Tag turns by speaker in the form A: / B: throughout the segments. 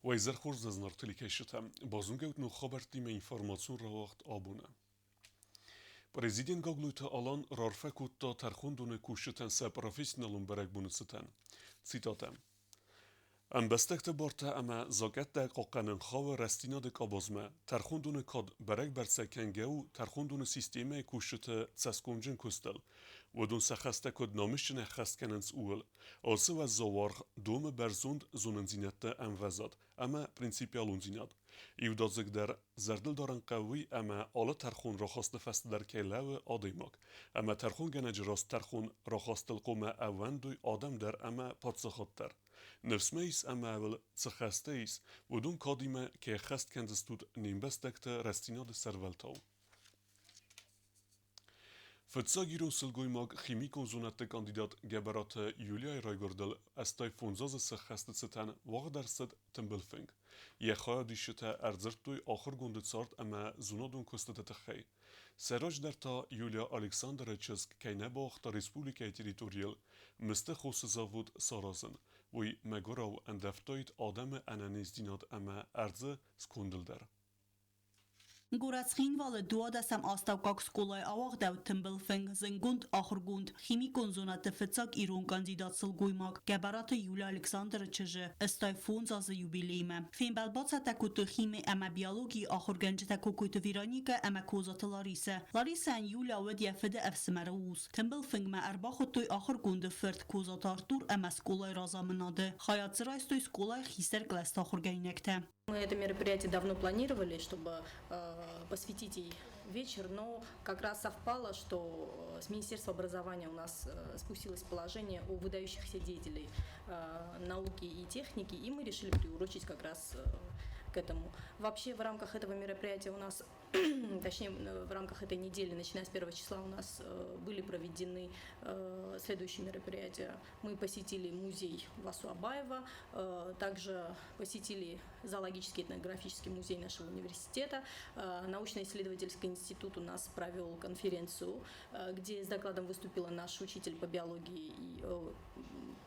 A: Wajzer Horz az nartili keshtem, bazungeut no khabartime informasyon rawacht abune. Prezident Gagluta alan rarfekutta terkhundune kushten se professionalun berek bunuseten. Citatem. ام بستکت بارته اما زاگت ده قاقنن خواه رستینا ده کابازمه ترخوندون کاد برک برسکنگه و ترخوندون سیستیمه کوشت تسکونجن کستل و دون سخسته کد نامشن خست کننس اول آسه و زوار دوم برزوند زوننزینت ده ام وزاد اما پرینسیپیالون زیناد ایو دازگ در زردل دارن قوی اما آلا ترخون را خواست فست در کله و آدیماک اما ترخون گنج راست ترخون را خواست القومه اوندوی آدم در اما پادسخات در نفس ميس أما أول تخستيس ودون قادمة كي خست كندستود نيمبستكت رستينا دي سرولتاو فتساگیرو سلگوی ماگ خیمیکون زونت کاندیدات گبرات یولیا رایگردل استای فونزاز سخست ستن واق درصد تنبلفنگ یه خواه دیشته ارزرتوی آخر گونده سارت اما زونادون کستت تخی سراج در تا یولیا الکساندر چسک که نباخت تا ریسپولیکای تریتوریل مسته خوص زاود سارازن وی مگراو اندفتایت آدم انانیز دیناد اما ارزه سکندل در
B: Գուրացխին վալը դուադասամ աստավկակ սկոլայ ավաղ դավ թմբլֆենգ զնգունդ ախրգունդ խիմիկոն զոնատը ֆծակ իրոն կանդիդատ սլգույմակ գաբարատը Յուլիա Ալեքսանդրը չժը ըստայ ֆունզազը յուբիլեյմը ֆինբալ բացատակուտը խիմի əmə biologi ախորգանջտա կոկույտը վիրանիկը əmə կոզատը Լարիսան Յուլիա վեդիա ֆդը əfsmərə ուզ թմբլֆենգ մə ərբախոտոy ախրգունդը ֆրտ կոզատ Արտուր əmə սկոլայ ռազամնադը խայացրայստոy սկոլայ խիսեր կլաստ ախորգայնեկտə
C: Мы это мероприятие давно планировали, чтобы посвятить ей вечер, но как раз совпало, что с Министерства образования у нас спустилось положение о выдающихся деятелей науки и техники, и мы решили приурочить как раз к этому. Вообще в рамках этого мероприятия у нас, точнее в рамках этой недели, начиная с 1 числа у нас были проведены следующие мероприятия. Мы посетили музей Васу Абаева, также посетили зоологический этнографический музей нашего университета. Научно-исследовательский институт у нас провел конференцию, где с докладом выступила наш учитель по биологии и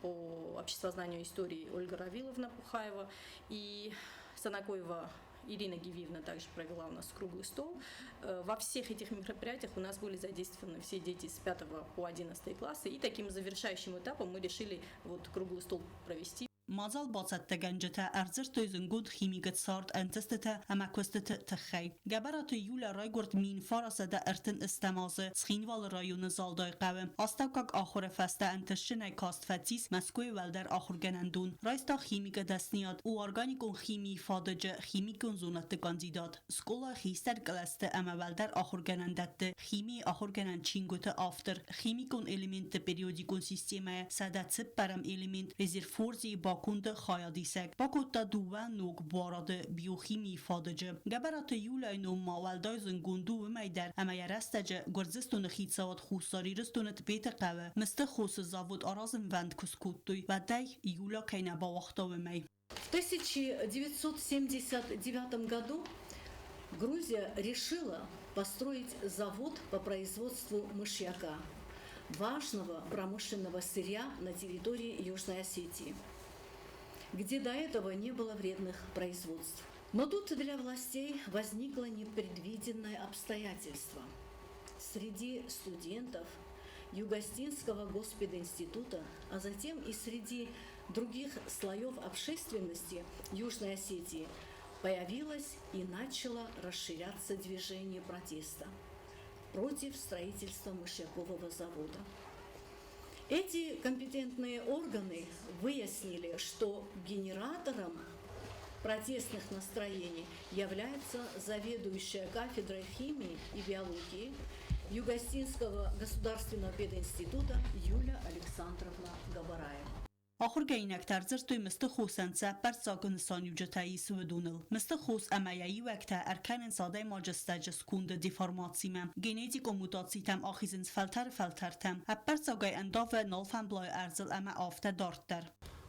C: по обществознанию и истории Ольга Равиловна Пухаева. И Санакоева Ирина Гивиевна также провела у нас круглый стол. Во всех этих мероприятиях у нас были задействованы все дети с 5 по 11 классы. И таким завершающим этапом мы решили вот круглый стол провести.
B: Մազալ բացատ գանջտա արձրտոյ զնգուդ խիմիկտ սարտ ընտստը ամակոստը թխայ գաբարատը յուլա ռայգորդ մին ֆարասada ըրտն ստամազը ցխինվալ ռայոնը զալդայ qavə աստավկակ ախորը ֆաստա ընտշնայ կաստվացիս մոսկոյ վալդար ախորգանանդուն ռայստա խիմիկը դասնիատ ու օրգանիկոն խիմի ֆադջը խիմիկոն զոնատը կանդիդատ սկոլա խիստար կլաստը ամավալդար ախորգանանդատը խիմի ախորգանան չինգոտը ավտր խիմիկոն էլեմենտը պերիոդիկոն սիստեմա սադացը պարամ էլեմենտ ռեզերֆորզի Bakunda xayadisek Bakutta duvan nok barade biochimi fadece Gabarate yulayno mawaldای زنگوندو و میدر اما یرستجه گرزستون خیتساوات خوصاری رستونت بیت قوه مثل خوص زاود آرازم وند کسکوتوی و دی یولا کینه با وقتا و می
D: В 1979 году Грузия решила построить завод по производству мышьяка, важного промышленного сырья на территории Южной Осетии, где до этого не было вредных производств. Но тут для властей возникло непредвиденное обстоятельство. Среди студентов Югостинского госпединститута, а затем и среди других слоев общественности Южной Осетии появилось и начало расширяться движение протеста против строительства мышьякового завода. Эти компетентные органы выяснили, что генератором протестных настроений является заведующая кафедрой химии и биологии Югостинского государственного пединститута Юлия Александровна Габараева.
B: Ախորգայինակ դարձրտոյ մստը խոսանցա պարծակն սանյուջտայի սվդունել մստը խոս ամայայի վակտա արքանն սադայ մաջստաջս կունդը դեֆորմացիմը գենետիկո մուտացիամ ախիզնց ֆալտարթամ ապարծակայ անդովը նոլֆան բլոյ արզել ամա ավտա դարտար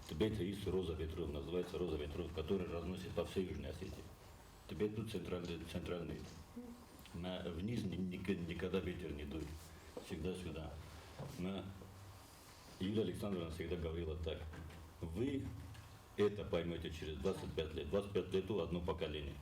E: Тибет есть роза ветров, называется роза ветров, которая разносит по всей Южной Осетии. Тибет тут центральный. Вниз никогда ветер не дует, всегда сюда. Юлия Александровна всегда говорила так: вы это поймете через 25 лет. 25 лет у одно поколение.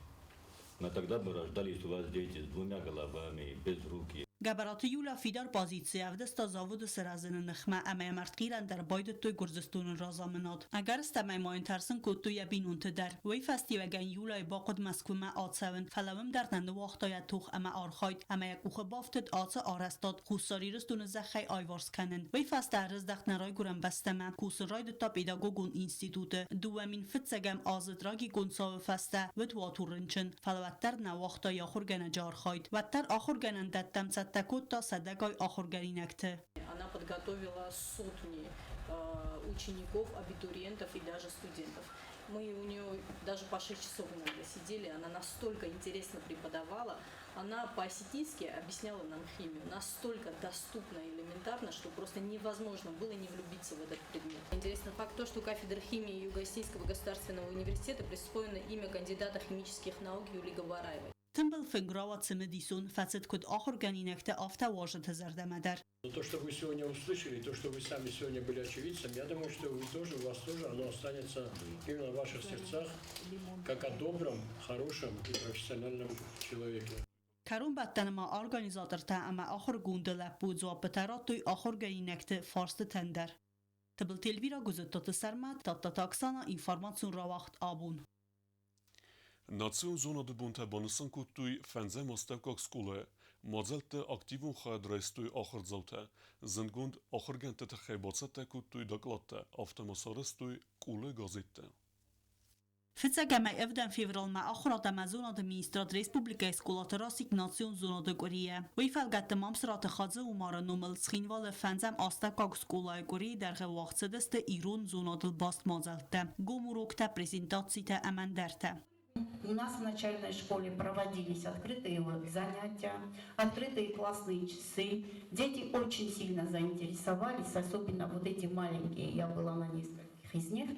E: Но тогда бы рождались у вас дети с двумя головами, без руки.
B: گبرات یولا فیدار پازیتسیو دست زاود سرازن نخمه اما مرتقیرن در باید توی گرزستون رازامناد. اگر استمای ماین ترسن که توی بینون تدر وی فستی و گن یولای باقد مسکومه آتسون فلوم در تنده وقتای توخ اما آرخاید اما یک اوخ بافتد آتس آرستاد خوصاری رستون زخی آیوارس کنن. وی فست عرض دخت نرای گرم بستمه کوس راید تا پیداگوگون اینستیتوت دوامین فتسگم آزدراگی گونساو فسته و تواتورنچن فلوتر نواختای آخر گن جارخاید وتر آخر گنن دتم تکوتا صدقای آخرگری نکته.
C: Она подготовила сотни учеников, абитуриентов и даже студентов. Мы у нее даже по 6 часов иногда сидели, она настолько интересно преподавала, она по-осетински объясняла нам химию, настолько доступно и элементарно, что просто невозможно было не влюбиться в этот предмет. Интересный факт то, что кафедра химии Юго-Осетинского государственного университета присвоено имя кандидата химических наук Юлии Говораевой.
B: تنبل финграва цимедисун фацет код آخرگری نکته آفته واجد زرده مدر.
F: То, что вы сегодня услышали, то, что вы сами сегодня были очевидцами, я думаю, что вы тоже, у вас тоже оно останется именно в ваших сердцах, как о добром, хорошем и профессиональном человеке.
B: کرون بدتن ما ارگانیزاتر تا اما آخر گونده لپود و بترات توی آخرگری نکته فارست تندر. تبل تلویرا گذاشت سرمت تا تاکسانا اینفورماسیون را وقت آبون.
A: Națiun zona de bunte banısan kuttuy fenze mastevkak skole mazelte aktivun khadrestuy akhir zavte zindgund akhirgente te khaybatsate kuttuy daklatte avtomasarestuy kule gazette.
B: Fitsägämä evden fevral ma akhrata mazona de ministrat Respublika Skolatora Signation zona de Korea. Wy felgatte mamsrat khadze umara numel schinwale fenzem astakak skolay Korea der gewachsedeste Iron zona del bast mazelte. Gomurokta prezentatsite amanderte.
G: У нас в начальной школе проводились открытые занятия, открытые классные часы. Дети очень сильно заинтересовались, особенно вот эти маленькие, я была на нескольких из них,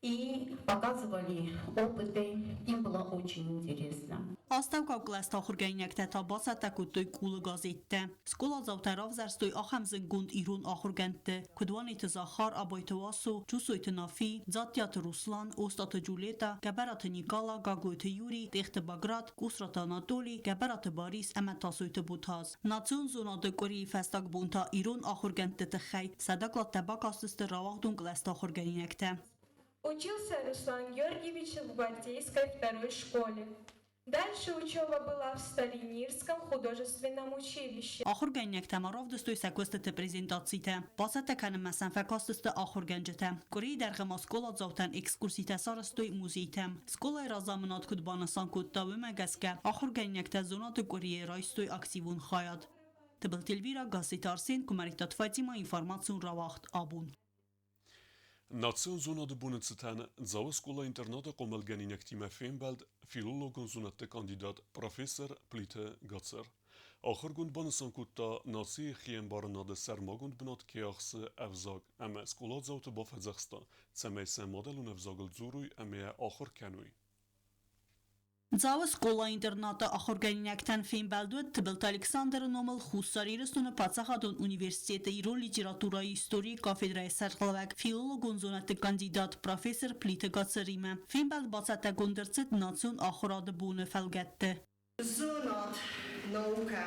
G: и показывали опыты, им было очень интересно.
B: Astavkak lesz akhurgeinekte ta basata kutoy kul gazette. Skola zawtarav zarstoy akhamzin gund irun akhurgente. Kudwani tzakhar abaytwasu, chusoyt nafi, zatyat Ruslan, ostat Juleta, gabarat Nikala, gagoyt Yuri, decht Bagrat, kusrat Anatoli, gabarat Baris, amatasoyt Butaz. Națiun zona de Korea festak bunta irun akhurgente tkhay, sadaklat tabakastist rawagdun lesz akhurgeinekte.
H: Учился Руслан Георгиевич в Гвардейской второй школе. Дальше учеба была в Сталинирском художественном училище.
B: آخرگینکته مراف دستوی سکوست پرزنتاتسیته. باسته کنم مثلا فکاستست آخرگنجته. کوری در غماسکولات زوتن اکسکورسیته سارستوی موزیتم. سکولای رازامنات کد بانسان کد تاوی مگسکه. آخرگینکته زونات کوری رایستوی اکسیون خواهد. تبل تلویرا گاسیتارسین کمریتات فایتیما اینفورماسیون را وقت آبون.
A: Națiun zona de bunățătean zau skola internată qomelganinektima fembald filologun zonate kandidat professor Plite Gatser. Akhirgund banısan kutta nasi khiem barnade sermagund binat keaxse evzag ama skola zawte bafazaksta tsemeyse modelun evzagl zuruy ama akhir kanuy.
B: Zao skola internata akhorganinekten fembaldut tibelt Alexander Nomel Khussariristun Patsahadon Üniversitete İro Literatura Historii Kafedraya Serqlavak filologun zonate kandidat professor Plite Gatserime. Fembald basata gondercet națiun akhorade bune felgette.
I: Zonat nauka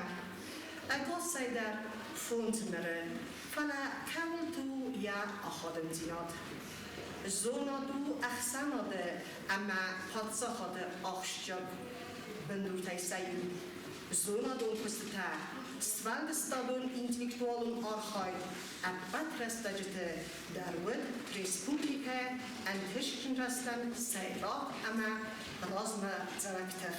I: agossaider fundmere fana kaultu ya akhadın zinat. Zonadu axsanade ama patsahade akhşjab bendurtay sayın. Zonadun kustata svandstadun intellektualun arhay abatrastacıte darwet Respublika antishkin rastan sayrat ama razma zarakter.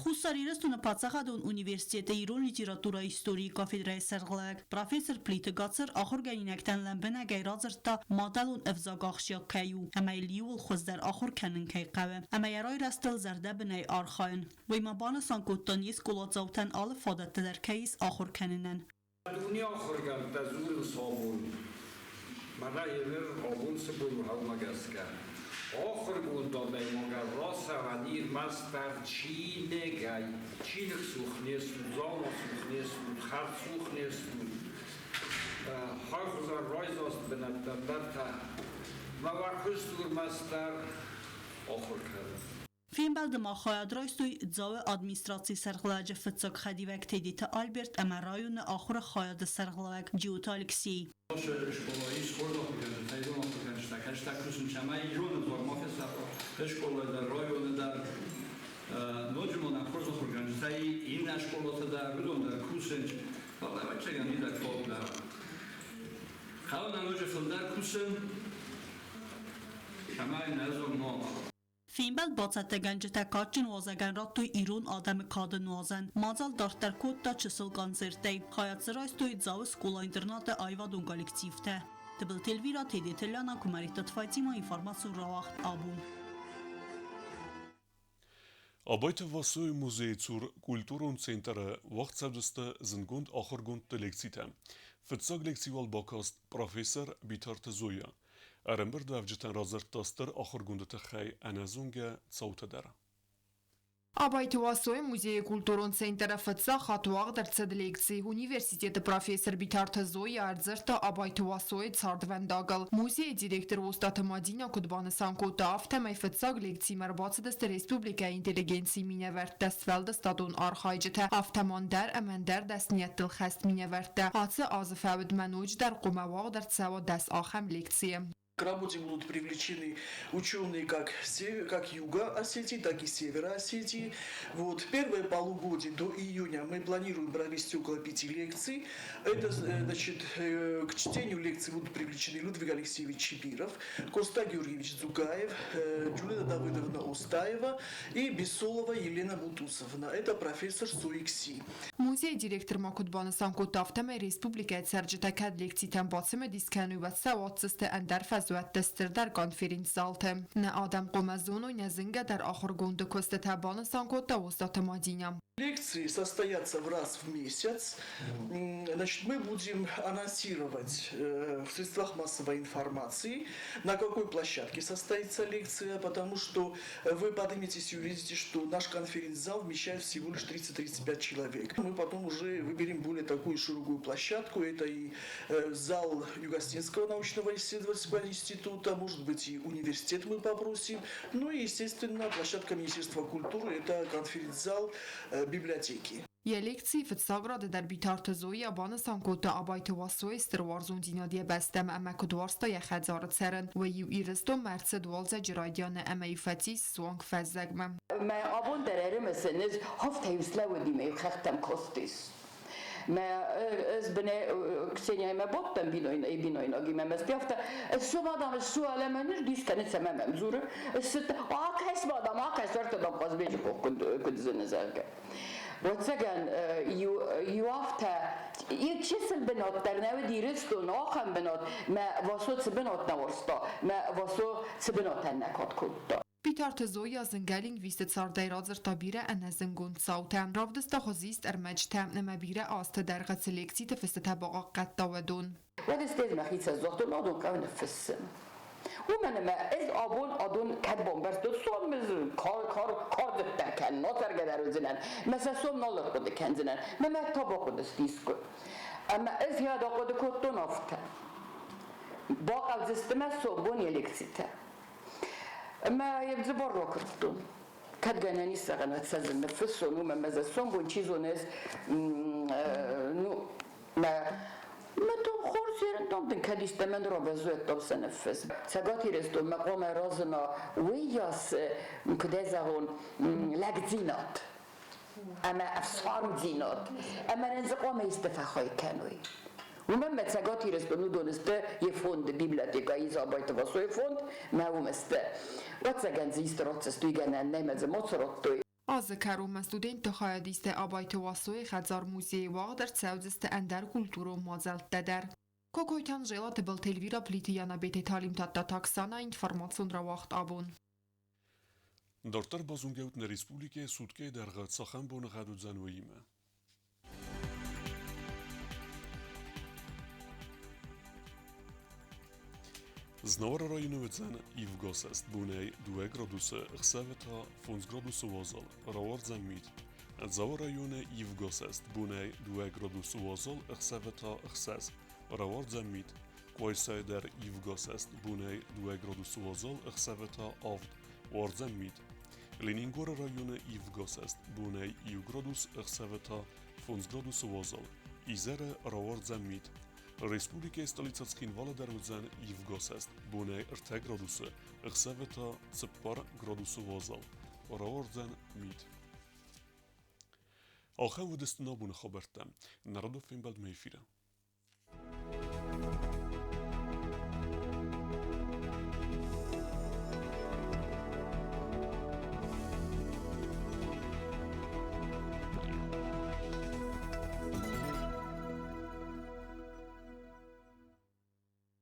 B: Khussariristun Patsahadon Üniversitete İro Literatura Historii Kafedraya Serqlavak professor Plite Gatser akhorganinekten lembena gayrazerta madalun evzagakhshya kayu ama liul khuzder akhor kanin kay qawe ama yaray rastel zerde binay arkhayn ve mabana sankottan yeskolat zawtan al fadat der kayis akhor kaninen.
J: Dünya akhorgan tazur sabun. Mana yever abun sabun halmagaska. آخر گوندان مگر راست ونیر مستر چینگای چینک سوخ نیست زال سوخ نیست خرد سوخ نیست هر خزر رایز است بنتن تا و وقت دورمستر آخر کرد.
B: فیلم بعد ما خواهد رایستوی ادزاو ادمیستراسی سرخلاج فتساک خدیوک تیدیت آلبرت اما رایون آخر خواهد سرخلاج جیوتالکسی.
K: Školایی شکل آفریقایی تایید آفریقایی شتکش تکروشن شما ایران دور مافیا شکل در رایون در نوجوان افراد آفریقایی تایی این اشکالات در بدون در کوسنج واقعا بچه گندی در فوق در خواهد نوجه فلدر کوسن شما این نظر ما
B: فیلم بعد باعث گنجته کارچین وازگان را توی ایران آدم کاد نوازن مازال دارتر کود تا چسل کنسرتی خواهد سرایست توی ادزاو سکولا اینترنات آیوا دون کالکتیفته تبل تلویرا تیدی تلیانا کماریتا تفایتی ما اینفارماسیون را وقت آبون
A: Arbeit wassoy Musee zur Kultur und Center Wachtsabdeste Zengund Achorgund de Lekzite. Fetsag Lekzival Bakast Professor Bitar Zoya. Arember davjeten razert taster Achorgund Techay Anazunge Zautadera.
L: Абайты васой музей культурон центра ФЦ хатуаг дерцед лекции университет профессор Битарта Зоя арзерта абайты васой цардвендагал. Музей директор Устата Мадина Кудбана Санкота автомай ФЦ лекции марбацедест республика интеллигенции миневерт дестфелд стадун архайджете автоман در امندر دست نیتل خست миневерте. Ацы азыфавид мануч در قمواغ در цева дес ахам лекции.
M: К работе будут привлечены ученые как Юга Осетии, так и Севера Осетии. Вот. Первое полугодие до июня мы планируем провести около 5 лекций. Это, значит, к чтению лекций будут привлечены Людвиг Алексеевич Чибиров, Коста Георгиевич Зугаев, Джулиана Давыдовна Устаева и Бессолова Елена Бутусовна. Это профессор СУИКСИ.
L: Музей директор Макудбана Санкота автомай республика церджетакад лекции тембацеме дискануй و سواتسست اندر فزوت دستر در کانفرینس زالته. نه آدم قمزونو نه زنگه در آخر گونده کست تبان سانکوتا وستات مادینم.
M: Лекции состоятся раз в месяц. Значит, мы будем анонсировать в средствах массовой информации, на какой площадке состоится лекция, потому что вы подниметесь и увидите, что наш конференц-зал вмещает всего лишь 30-35 человек. Мы потом уже выберем более такую широкую площадку. Это и зал Югостинского научного исследовательского института, может быть, и университет мы попросим. Ну и, естественно, площадка Министерства культуры, это конференц-зал библиотеки.
L: یه لکسی فتساگراد در بیتارت زوی بان سانکوتا آبایت واسوی استروارزون دینادی بستم اما کدوارستا یه خدزارت سرن و یو ایرستو مرسد والزا جرایدیان اما یفتیس سوانگ فزگمم.
N: ما آبون دراره مسنز هفت هیوسلا و دیمه خختم کستیس. ما از بنه کسینی ما بودم بینوین آگی ما مستیافته شما دام سوال منش دیسکنه سمم زوره است آکس بادم آکس ورت دام قاز بیچ کد زنزاگه واتساگن یوافته یک چیزل بنات در نوع دیرستو ناخم بنات ما واسو سبنات نورستا ما واسو سبنات نکات کد
L: بیتارت زویا زنگلینگ ویست цардай разер табире انا زنگون صوتم رافدستا خزیست ارمجتم نمبیره آست در غد سلکسی تفست تباقا قد داودون
N: ودستیز مخیص از زغتون آدون قوی نفسم ومن ما از آبون آدون کد بومبرس دو سوم مزرون کار دتر کن ناتر گدر وزنن مثلا سوم نالر قد کنزنن ما تابا قد استیسکو اما از یاد قد کتون آفته باق از استمه صوبون یلکسیته ما يبدو برا كرتون كاد جاني سرنا تسزن نفس ونو ما مزسون بون چيزو نس نو ما تون خورسيرن تون دن كاد يستمن رو بزوت توس نفس ساقاتي رستو مقام رازنا وياس كدازهون لاجزينات اما افسارم زينات اما ننزقوا ما يستفخوي كانوي ومما تساقاتي رستو نو دونسته يفوند بيبليوتيكا يزابايت واسو يفوند ما هو مسته واتساقان زيسترات استويقانا نيمز موتسروتوي
L: از کروم استودنت خواهدیست آبایت واسوی خدزار موزی واق در سوزست اندر کلتور و مازلت در کوکویتان جلا تبل تلویرا پلیتیانا بیت تعلیم تا تاکسانا اینفرماسیون را وقت آبون
A: دارتر بازونگوت نه ریسپوبلیکه سودکه در غد ساخن بون غد و زنویمه Znawar rajonu cen i w gosest bunej 2 gradusy chseweta 5 gradusy wazal rawar zamit. Zawar rajonu i w gosest bunej 2 gradusy wazal chseweta chses rawar zamit. Quaisa der Ivgos est bunei 2 gradus vozol Xaveta avd Warzen mit. Leningor rajone Ivgos est bunei iu gradus Xaveta 5 gradus vozol. Izere Rawarzen mit. Respublika stolica Țhinvala Deruzan Ivgos est bunei 3 gradus Xaveta 4 gradus vozol. Rawarzen mit. آخر ودستنا بون خبرتم نردو فين بعد ما يفيره